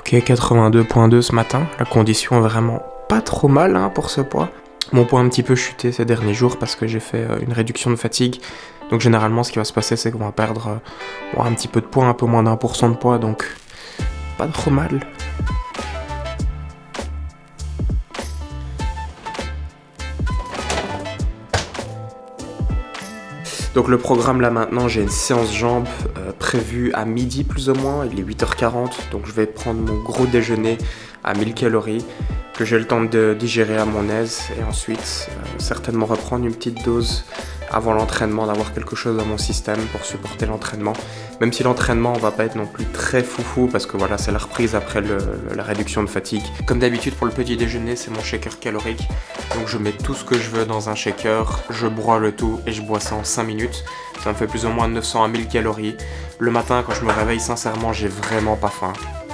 Ok, 82.2 ce matin, la condition est vraiment pas trop mal pour ce poids. Mon poids a un petit peu chuté ces derniers jours parce que j'ai fait une réduction de fatigue. Donc généralement ce qui va se passer c'est qu'on va perdre un petit peu de poids, un peu moins d'1% de poids, donc pas trop mal. Donc le programme là maintenant, j'ai une séance jambes prévue à midi plus ou moins, il est 8h40, donc je vais prendre mon gros déjeuner à 1000 calories, que j'ai le temps de digérer à mon aise, et ensuite certainement reprendre une petite dose avant l'entraînement, d'avoir quelque chose dans mon système pour supporter l'entraînement. Même si l'entraînement va pas être non plus très foufou, parce que voilà, c'est la reprise après la réduction de fatigue. Comme d'habitude pour le petit déjeuner, c'est mon shaker calorique. Donc je mets tout ce que je veux dans un shaker, je broie le tout et je bois ça en 5 minutes. Ça me fait plus ou moins 900 à 1000 calories. Le matin, quand je me réveille, sincèrement, j'ai vraiment pas faim.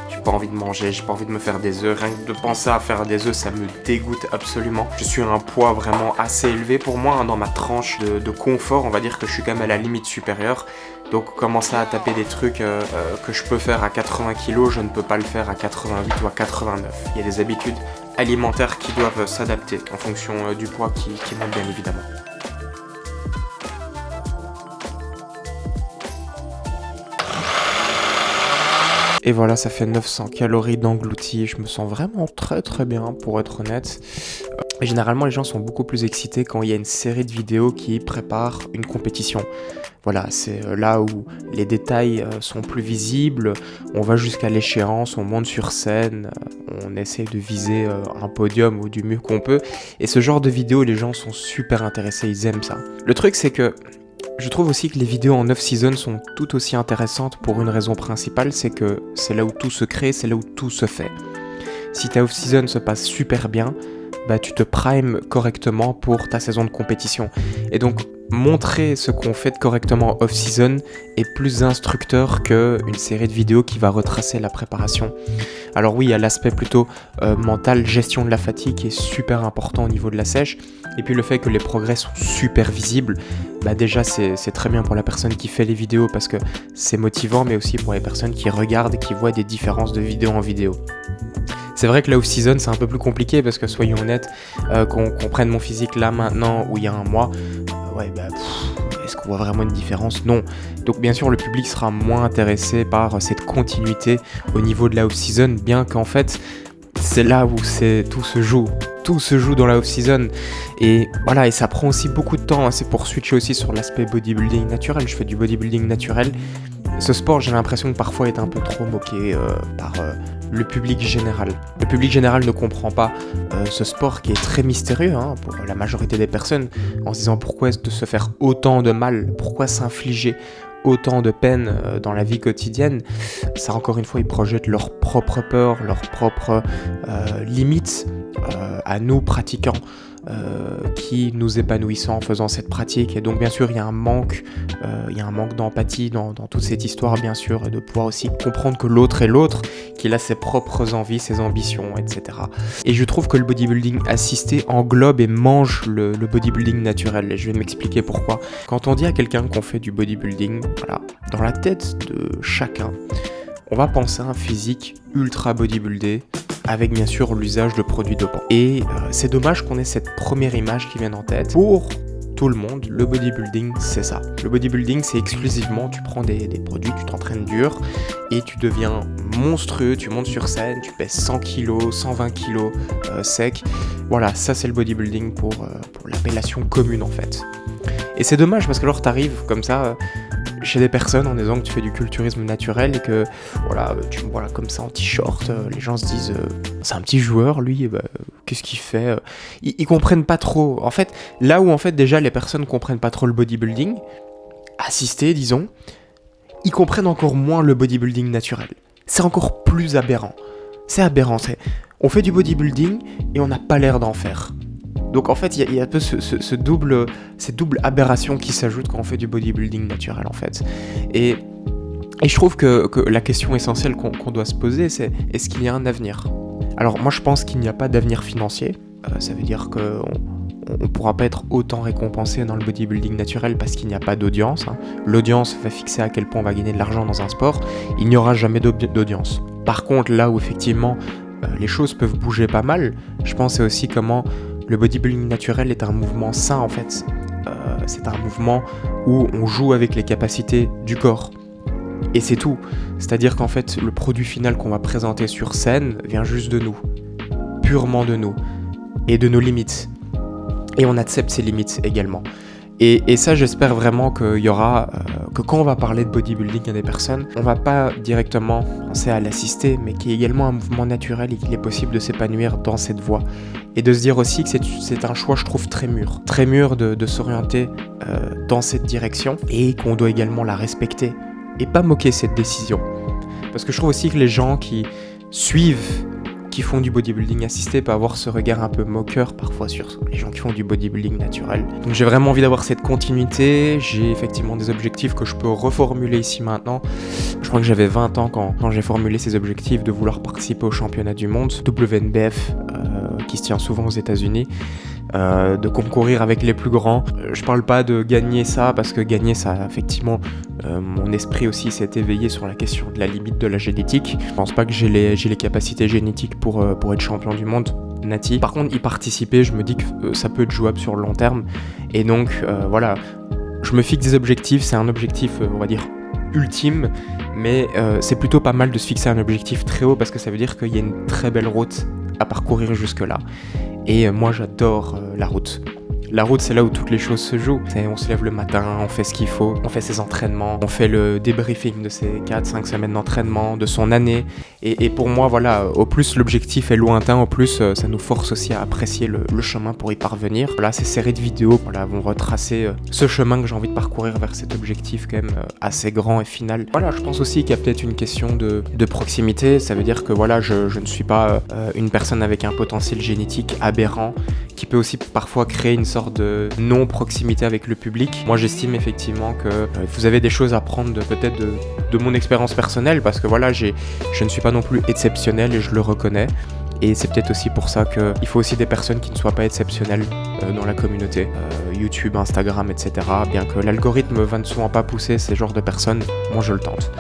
J'ai pas envie de manger, j'ai pas envie de me faire des œufs. Rien que de penser à faire des œufs, ça me dégoûte absolument. Je suis à un poids vraiment assez élevé pour moi, dans ma tranche de confort. On va dire que je suis quand même à la limite supérieure. Donc commencer à taper des trucs que je peux faire à 80 kg, je ne peux pas le faire à 88 ou à 89. Il y a des habitudes alimentaires qui doivent s'adapter en fonction du poids qui monte bien évidemment. Et voilà, ça fait 900 calories d'englouti. Je me sens vraiment très très bien pour être honnête. Et généralement, les gens sont beaucoup plus excités quand il y a une série de vidéos qui préparent une compétition. Voilà, c'est là où les détails sont plus visibles, on va jusqu'à l'échéance, on monte sur scène, on essaie de viser un podium ou du mieux qu'on peut. Et ce genre de vidéos, les gens sont super intéressés, ils aiment ça. Le truc, c'est que je trouve aussi que les vidéos en off-season sont tout aussi intéressantes pour une raison principale, c'est que c'est là où tout se crée, c'est là où tout se fait. Si ta off-season se passe super bien, tu te primes correctement pour ta saison de compétition. Et donc, montrer ce qu'on fait correctement off-season est plus instructeur qu'une série de vidéos qui va retracer la préparation. Alors oui, il y a l'aspect plutôt mental, gestion de la fatigue qui est super important au niveau de la sèche. Et puis le fait que les progrès sont super visibles, déjà c'est très bien pour la personne qui fait les vidéos parce que c'est motivant, mais aussi pour les personnes qui regardent et qui voient des différences de vidéo en vidéo. C'est vrai que la off-season c'est un peu plus compliqué parce que soyons honnêtes, qu'on prenne mon physique là maintenant ou il y a un mois, est-ce qu'on voit vraiment une différence ? Non. Donc bien sûr le public sera moins intéressé par cette continuité au niveau de la off-season, bien qu'en fait c'est là où tout se joue. Tout se joue dans la off-season et voilà, et ça prend aussi beaucoup de temps, c'est pour switcher aussi sur l'aspect bodybuilding naturel. Je fais du bodybuilding naturel. Ce sport, j'ai l'impression que parfois est un peu trop moqué par le public général. Le public général ne comprend pas ce sport qui est très mystérieux pour la majorité des personnes, en se disant pourquoi est-ce de se faire autant de mal, pourquoi s'infliger autant de peine dans la vie quotidienne. Ça, encore une fois, ils projettent leurs propres peurs, leurs propres limites à nous pratiquants qui nous épanouissons en faisant cette pratique. Et donc bien sûr il y a un manque d'empathie dans toute cette histoire, bien sûr, et de pouvoir aussi comprendre que l'autre est l'autre, qu'il a ses propres envies, ses ambitions, etc. Et je trouve que le bodybuilding assisté englobe et mange le bodybuilding naturel, et je vais m'expliquer pourquoi. Quand on dit à quelqu'un qu'on fait du bodybuilding, voilà, dans la tête de chacun, on va penser à un physique ultra bodybuildé, avec bien sûr l'usage de produits dopants. Et c'est dommage qu'on ait cette première image qui vienne en tête. Pour tout le monde, le bodybuilding, c'est ça. Le bodybuilding, c'est exclusivement, tu prends des produits, tu t'entraînes dur, et tu deviens monstrueux, tu montes sur scène, tu pèses 100 kg, 120 kg sec. Voilà, ça c'est le bodybuilding pour l'appellation commune en fait. Et c'est dommage parce que alors t'arrives comme ça chez des personnes en disant que tu fais du culturisme naturel et que voilà, tu me vois là comme ça en t-shirt, les gens se disent c'est un petit joueur lui, qu'est-ce qu'il fait, ils comprennent pas trop. En fait, là où en fait déjà les personnes comprennent pas trop le bodybuilding assisté, disons, ils comprennent encore moins le bodybuilding naturel. C'est encore plus aberrant. C'est aberrant, on fait du bodybuilding et on n'a pas l'air d'en faire. Donc en fait, il y a un peu cette double aberration qui s'ajoute quand on fait du bodybuilding naturel en fait. Et je trouve que la question essentielle qu'on doit se poser, c'est est-ce qu'il y a un avenir ? Alors moi je pense qu'il n'y a pas d'avenir financier. Ça veut dire qu'on ne pourra pas être autant récompensé dans le bodybuilding naturel parce qu'il n'y a pas d'audience. L'audience va fixer à quel point on va gagner de l'argent dans un sport. Il n'y aura jamais d'audience. Par contre, là où effectivement les choses peuvent bouger pas mal, je pense c'est aussi comment le bodybuilding naturel est un mouvement sain en fait. C'est un mouvement où on joue avec les capacités du corps. Et c'est tout. C'est-à-dire qu'en fait, le produit final qu'on va présenter sur scène vient juste de nous. Purement de nous. Et de nos limites. Et on accepte ces limites également. Et ça, j'espère vraiment qu'il y aura... que quand on va parler de bodybuilding à des personnes, on va pas directement penser à l'assister, mais qu'il y ait également un mouvement naturel et qu'il est possible de s'épanouir dans cette voie. Et de se dire aussi que c'est un choix, je trouve, très mûr. Très mûr de s'orienter dans cette direction et qu'on doit également la respecter. Et pas moquer cette décision. Parce que je trouve aussi que les gens qui suivent, qui font du bodybuilding assisté, peuvent avoir ce regard un peu moqueur parfois sur les gens qui font du bodybuilding naturel. Donc j'ai vraiment envie d'avoir cette continuité, j'ai effectivement des objectifs que je peux reformuler ici maintenant. Je crois que j'avais 20 ans quand j'ai formulé ces objectifs de vouloir participer au championnat du monde, WNBF, qui se tient souvent aux États-Unis. De concourir avec les plus grands. Je parle pas de gagner ça, parce que gagner ça, effectivement, mon esprit aussi s'est éveillé sur la question de la limite de la génétique. Je pense pas que j'ai les capacités génétiques pour être champion du monde, nati. Par contre, y participer, je me dis que ça peut être jouable sur le long terme. Et donc, voilà, je me fixe des objectifs, c'est un objectif, on va dire, ultime, mais c'est plutôt pas mal de se fixer un objectif très haut, parce que ça veut dire qu'il y a une très belle route à parcourir jusque-là. Et moi j'adore la route. La route, c'est là où toutes les choses se jouent. On se lève le matin, on fait ce qu'il faut, on fait ses entraînements, on fait le débriefing de ses 4-5 semaines d'entraînement, de son année. Et pour moi, voilà, au plus l'objectif est lointain, au plus ça nous force aussi à apprécier le chemin pour y parvenir. Voilà, ces séries de vidéos vont retracer ce chemin que j'ai envie de parcourir vers cet objectif quand même assez grand et final. Voilà, je pense aussi qu'il y a peut-être une question de proximité. Ça veut dire que voilà, je ne suis pas une personne avec un potentiel génétique aberrant qui peut aussi parfois créer une sorte de non-proximité avec le public. Moi, j'estime effectivement que vous avez des choses à prendre peut-être de mon expérience personnelle, parce que voilà, je ne suis pas non plus exceptionnel et je le reconnais. Et c'est peut-être aussi pour ça qu'il faut aussi des personnes qui ne soient pas exceptionnelles dans la communauté. YouTube, Instagram, etc. Bien que l'algorithme va ne souvent pas pousser ces genres de personnes, moi je le tente.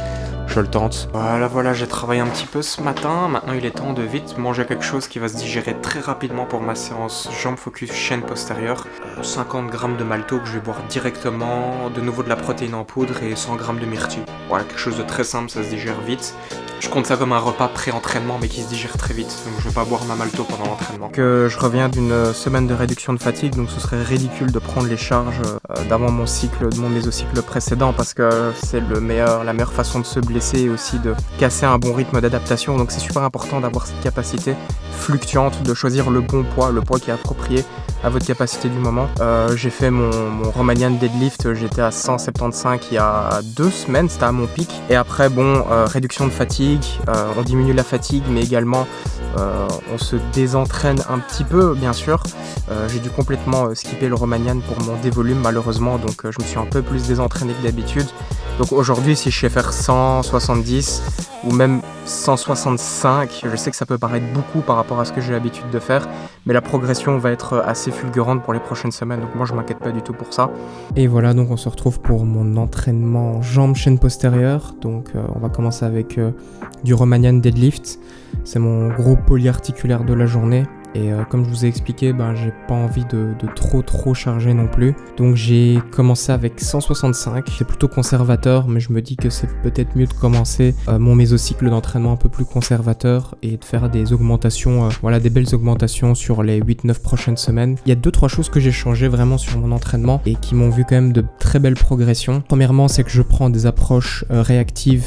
Voilà, j'ai travaillé un petit peu ce matin. Maintenant, il est temps de vite manger quelque chose qui va se digérer très rapidement pour ma séance jambes focus chaîne postérieure. 50 grammes de malto que je vais boire directement, de nouveau de la protéine en poudre et 100 grammes de myrtille. Voilà, quelque chose de très simple, ça se digère vite. Je compte ça comme un repas pré-entraînement mais qui se digère très vite, donc je vais pas boire ma malto pendant l'entraînement. Je reviens d'une semaine de réduction de fatigue, donc ce serait ridicule de prendre les charges d'avant mon mésocycle précédent, parce que c'est la meilleure façon de se blesser et aussi de casser un bon rythme d'adaptation. Donc c'est super important d'avoir cette capacité fluctuante, de choisir le bon poids, le poids qui est approprié à votre capacité du moment. J'ai fait mon Romanian deadlift, j'étais à 175 il y a 2 semaines, c'était à mon pic. Et après, réduction de fatigue, on diminue la fatigue, mais également on se désentraîne un petit peu, bien sûr. J'ai dû complètement skipper le Romanian pour mon dévolume, malheureusement, donc je me suis un peu plus désentraîné que d'habitude. Donc aujourd'hui, si je sais faire 170 ou même 165, je sais que ça peut paraître beaucoup par rapport à ce que j'ai l'habitude de faire, mais la progression va être assez fulgurante pour les prochaines semaines, donc moi je m'inquiète pas du tout pour ça. Et voilà, donc on se retrouve pour mon entraînement jambes chaîne postérieure. Donc on va commencer avec du Romanian deadlift. C'est mon gros polyarticulaire de la journée. Et comme je vous ai expliqué, j'ai pas envie de trop charger non plus. Donc j'ai commencé avec 165, c'est plutôt conservateur, mais je me dis que c'est peut-être mieux de commencer mon mésocycle d'entraînement un peu plus conservateur et de faire des augmentations, des belles augmentations sur les 8-9 prochaines semaines. Il y a 2-3 choses que j'ai changé vraiment sur mon entraînement et qui m'ont vu quand même de très belles progressions. Premièrement, c'est que je prends des approches réactives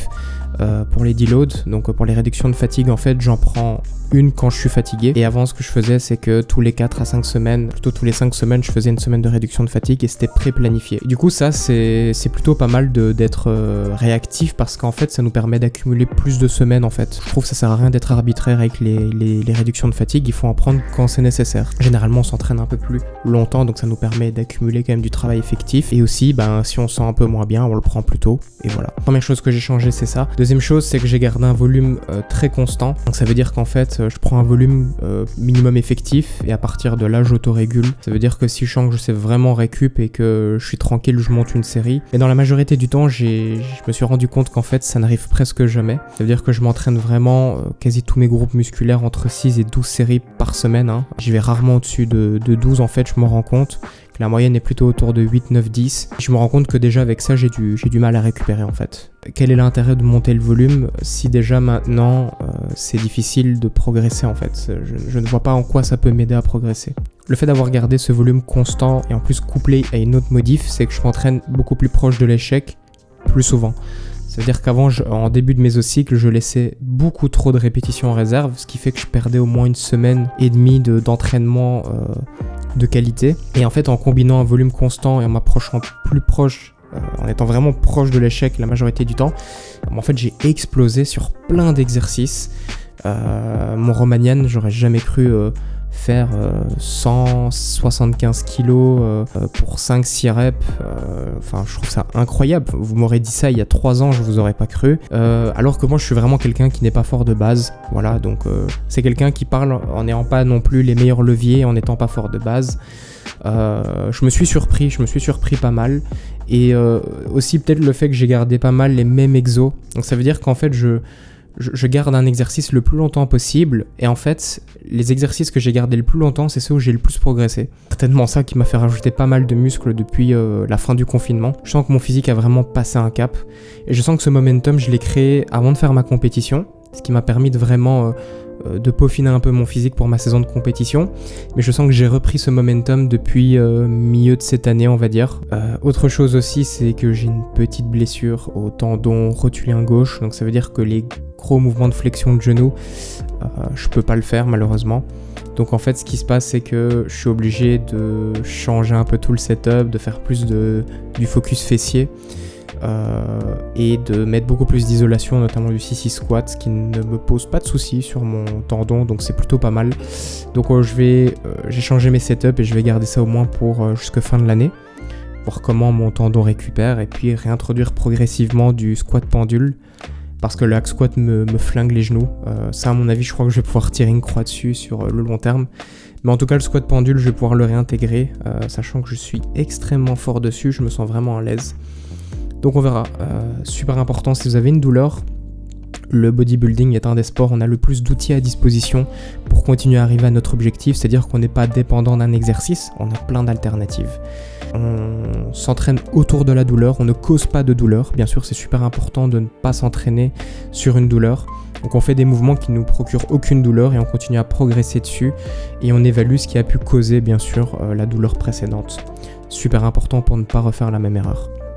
pour les deloads, donc pour les réductions de fatigue. En fait, j'en prends une quand je suis fatigué, et avant ce que je faisais, c'est que tous les 4 à 5 semaines, plutôt tous les 5 semaines, je faisais une semaine de réduction de fatigue et c'était pré-planifié. Du coup, ça c'est plutôt pas mal d'être réactif, parce qu'en fait ça nous permet d'accumuler plus de semaines. En fait, je trouve que ça sert à rien d'être arbitraire avec les réductions de fatigue, il faut en prendre quand c'est nécessaire. Généralement on s'entraîne un peu plus longtemps, donc ça nous permet d'accumuler quand même du travail effectif, et aussi si on se sent un peu moins bien, on le prend plus tôt, et voilà. Première chose que j'ai changé, c'est ça. Deuxième chose, c'est que j'ai gardé un volume très constant. Donc ça veut dire qu'en fait, je prends un volume minimum effectif et à partir de là, j'autorégule. Ça veut dire que si je sens que je sais vraiment récup et que je suis tranquille, je monte une série. Mais dans la majorité du temps, je me suis rendu compte qu'en fait, ça n'arrive presque jamais. Ça veut dire que je m'entraîne vraiment quasi tous mes groupes musculaires entre 6 et 12 séries par semaine. J'y vais rarement au-dessus de 12 en fait, je m'en rends compte. La moyenne est plutôt autour de 8, 9, 10. Je me rends compte que déjà avec ça, j'ai du mal à récupérer en fait. Quel est l'intérêt de monter le volume si déjà maintenant c'est difficile de progresser en fait. Je ne vois pas en quoi ça peut m'aider à progresser. Le fait d'avoir gardé ce volume constant et en plus couplé à une autre modif, c'est que je m'entraîne beaucoup plus proche de l'échec plus souvent. Ça veut dire qu'avant, en début de mésocycle, je laissais beaucoup trop de répétitions en réserve, ce qui fait que je perdais au moins 1 semaine et demie d'entraînement de qualité. Et en fait, en combinant un volume constant et en m'approchant plus proche, en étant vraiment proche de l'échec la majorité du temps, en fait, j'ai explosé sur plein d'exercices. Mon Romanian, j'aurais jamais cru faire 175 kilos pour 5-6 reps, enfin je trouve ça incroyable. Vous m'aurez dit ça il y a 3 ans, je vous aurais pas cru, alors que moi je suis vraiment quelqu'un qui n'est pas fort de base, voilà, donc c'est quelqu'un qui parle en n'ayant pas non plus les meilleurs leviers, en n'étant pas fort de base. Je me suis surpris pas mal, et aussi peut-être le fait que j'ai gardé pas mal les mêmes exos, donc ça veut dire qu'en fait je garde un exercice le plus longtemps possible, et en fait, les exercices que j'ai gardés le plus longtemps, c'est ceux où j'ai le plus progressé. Certainement ça qui m'a fait rajouter pas mal de muscles depuis la fin du confinement. Je sens que mon physique a vraiment passé un cap, et je sens que ce momentum, je l'ai créé avant de faire ma compétition, ce qui m'a permis de vraiment de peaufiner un peu mon physique pour ma saison de compétition, mais je sens que j'ai repris ce momentum depuis milieu de cette année, on va dire. Autre chose aussi, c'est que j'ai une petite blessure au tendon rotulien gauche, donc ça veut dire que les gros mouvements de flexion de genou, je peux pas le faire malheureusement. Donc en fait, ce qui se passe, c'est que je suis obligé de changer un peu tout le setup, de faire plus du focus fessier, et de mettre beaucoup plus d'isolation, notamment du sissy squat, ce qui ne me pose pas de soucis sur mon tendon, donc c'est plutôt pas mal. Donc j'ai changé mes setups et je vais garder ça au moins pour jusqu'à fin de l'année, voir comment mon tendon récupère, et puis réintroduire progressivement du squat pendule, parce que le hack squat me flingue les genoux. Ça, à mon avis, je crois que je vais pouvoir tirer une croix dessus sur le long terme. Mais en tout cas, le squat pendule, je vais pouvoir le réintégrer, sachant que je suis extrêmement fort dessus, je me sens vraiment à l'aise. Donc on verra. Super important, si vous avez une douleur, le bodybuilding est un des sports où on a le plus d'outils à disposition pour continuer à arriver à notre objectif, c'est-à-dire qu'on n'est pas dépendant d'un exercice, on a plein d'alternatives. On s'entraîne autour de la douleur, on ne cause pas de douleur. Bien sûr, c'est super important de ne pas s'entraîner sur une douleur. Donc on fait des mouvements qui ne nous procurent aucune douleur et on continue à progresser dessus, et on évalue ce qui a pu causer bien sûr la douleur précédente. Super important pour ne pas refaire la même erreur.